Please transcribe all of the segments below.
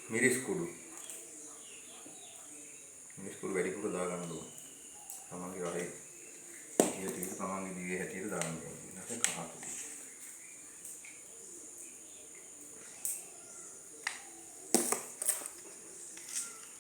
මිරිස් කුඩු වැඩිපුර දාගන්න ඕන. තමන්ගේ රහේ ඊට තමන්ගේ දිවේ හැටියට දාන්න ඕන. ඊට කහතු.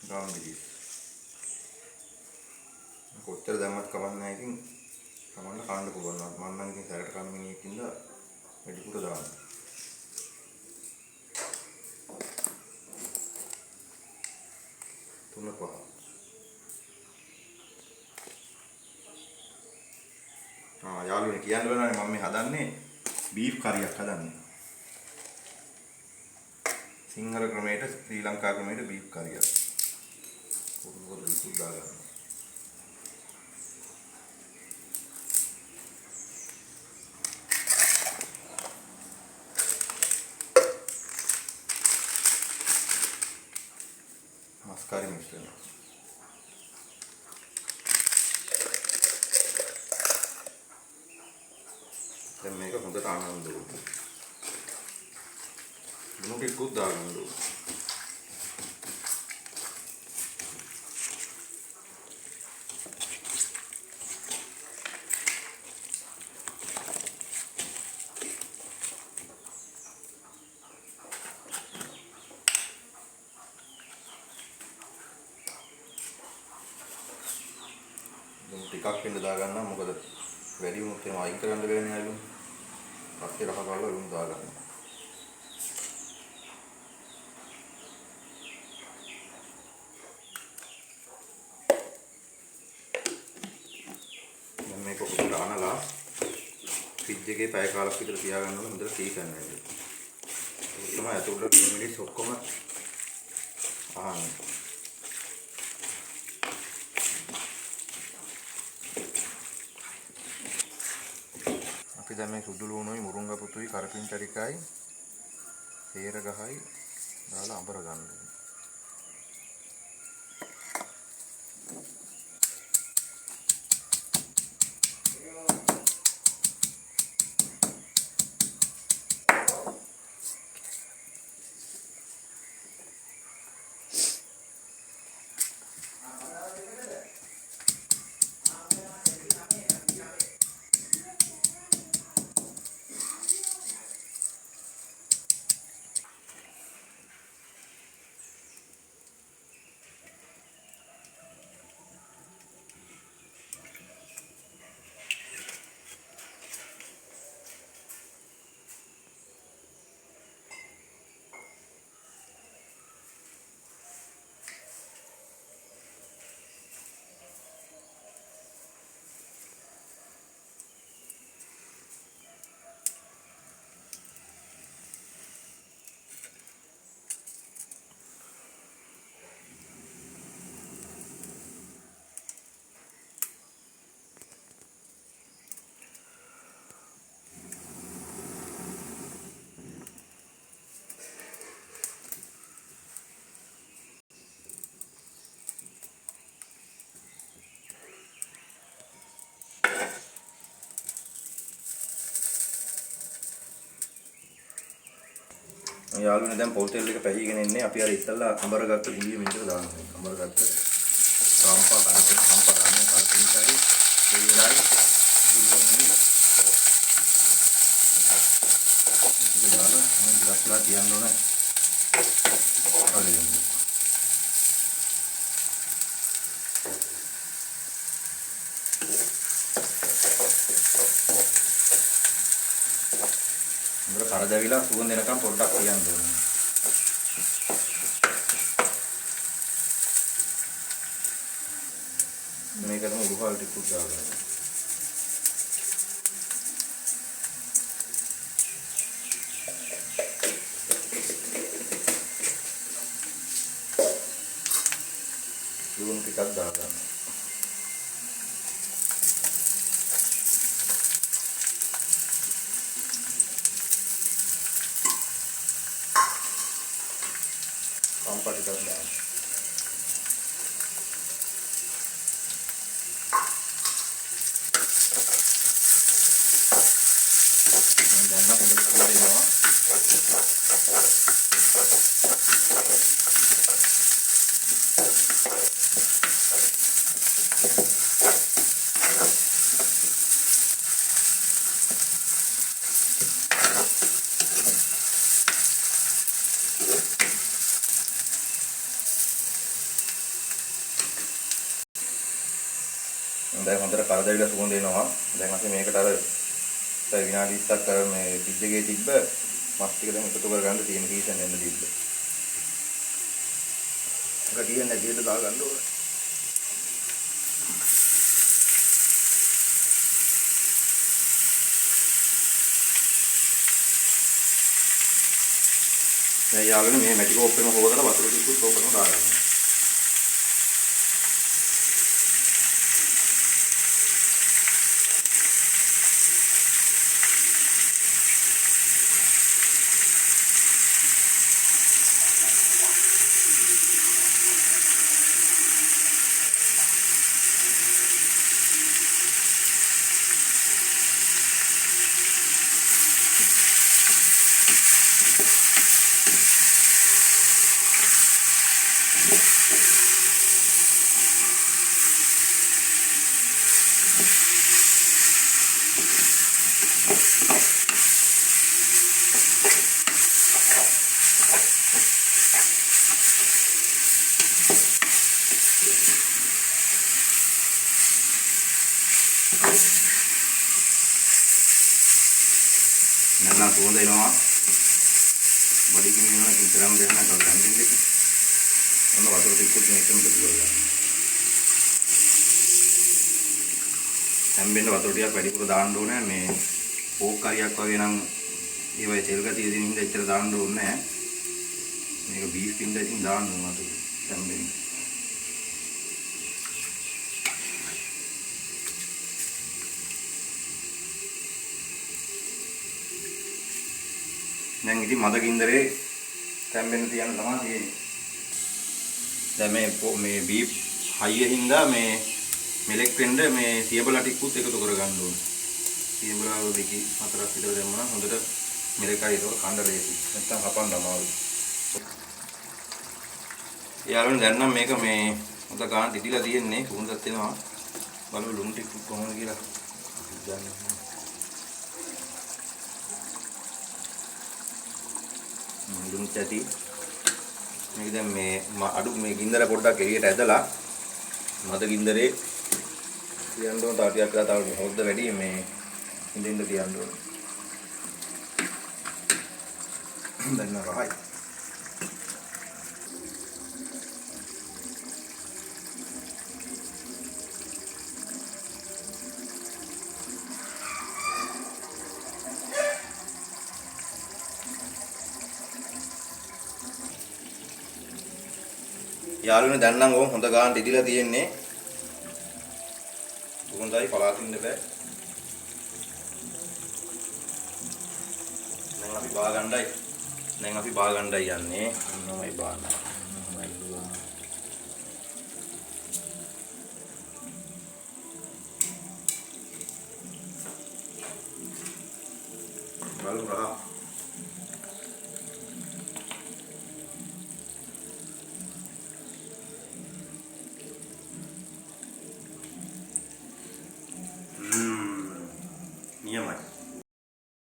ගාම් මිරිස්. කොච්චර දැම්මත් කවන්නේ නැහැ. ඉතින් තමන්ට කන්න පුළුවන්. මම නම් ඉතින් සැරට කන්න මිනිහෙක්ින්ද වැඩිපුර දාන්න. තුන පහ. යාළුවනේ කියන්න බෑනේ මම මේ හදන්නේ බීෆ් කරියක් හදන්නේ. සිංහල ක්‍රමයට ශ්‍රී ලංකා ක්‍රමයට බීෆ් කරියක්. පොඩි විසු දාගන්න. මස්කාරි මිශ්‍රණය. දැන් මේක හොඳට ආනන්ද ඕනේ. ලුණු ටිකක් දාගන්න ඕනේ. ටිකක් වෙන්න දාගන්නවා මොකද වැඩි වුණොත් එහෙම අයින් කරන්න බැහැ නේද? පස්සේ රහ ගාලා ලුණු දාගන්න. දැන් මේක හොඳට අනලා ෆ්‍රිජ් එකේ පැය කාලක් විතර තියාගන්න ඕන හොඳට සීසන් වෙන්න. ඒක තමයි අතට මිනිස් ඔක්කොම අහන්නේ. අපි දැන් මේ සුදු ලුණුයි මුරුංගා පුතුයි කරපිංචරිකයි තේර ගහයි දාලා අඹර ගන්න. යාළුවනේ දැන් පොල් තෙල් එක පැහිගෙන ඉන්නේ. අපි අර ඉස්සල්ලා අඹර ගත්ත දිවිය මෙතන දානවා. අඹර ගත්ත රාම්පා කරපින් සම්පා ගන්න කරපින් කාරි තේරයි දුන්නේ. ඒක දාලා මම ඉස්සලා තියන්න ඕනේ. හරිද? කරදවිලා සුවඳ එනකම් පොඩ්ඩක් තියන්න ඕනේ. මේකටම උඩුපාල් ටිකක් දාගන්න. ලුණු ටිකක් දාගන්න. Sampai tidak dalam. Dan nak boleh keluar di bawah. දැන් හොඳට කරදරිලා සුවඳ එනවා. දැන් අපි මේකට අර විනාඩි 20ක් අර මේ ෆ්‍රිජ් එකේ තිබ්බ මස් ටික දැන් එකතු කරගන්න තියෙන කීසන් එන්න තිබ්බ. ඒක කියන්නේ නැතිද දාගන්න ඕනේ. දැන් යාළුවනේ මේ මැටි කෝප්පෙම හොදලා වතුර ටිකක් ඕකටම දාගන්න. Nana suwඳ එනවා. බඩ කිමිනවා කිතරම් දෙන්න කරගන්න දෙන්න. ඔන්න වතුර ටිකක් එකම එකතු කරගන්න. හැම්බෙන්න වතුර ටිකක් වැඩිපුර දාන්න ඕනේ. මේ පෝක් කරියක් වගේ නම් ඒවයි තෙල් ගතිය දෙන හින්දා එච්චර දාන්න ඕනේ නැහැ. මේක බීෆ් පින්ද ඉතින් දාන්න ඕන වතුර හැම්බෙන්න. දැන් ඉතින් මද ගින්දරේ තැම්බෙන්න තියන්න තමයි තියෙන්නේ. දැන් මේ බීෆ් හයිය හින්දා මේ මෙලෙක් වෙන්න මේ සියබලා ටිකුත් එකතු කරගන්න ඕනේ. සියබලා දෙකි හතරක් විතර දැම්මම හොඳට මෙලෙකයි ඒක කණ්ඩ ලේසි. නැත්තම් හපන්න අමාරුයි. යාළුවනේ දැන් නම් මේක මේ හොඳ ගාන දිදිලා තියෙන්නේ කුණුදත් එනවා. බලමු ලුණු ටික කොහොමද කියලා. ලුණු ඇති මේක දැන් මේ අඩු මේ ගින්දර පොඩ්ඩක් එළියට ඇදලා මද ගින්දරේ තියන්න ඕන. තව ටිකක් කරලා තව හොද්ද වැඩි මේ ඉඳින්න තියන්න ඕන. දැන් රහයි. යාළුවනේ දැන් නම් ඕම් හොඳ ගාන දිදිලා තියෙන්නේ. හොඳයි පලාතින්න බෑ. දැන් අපි බා ගන්නයි යන්නේ. මොනවයි බාන්න. බලමු රහ.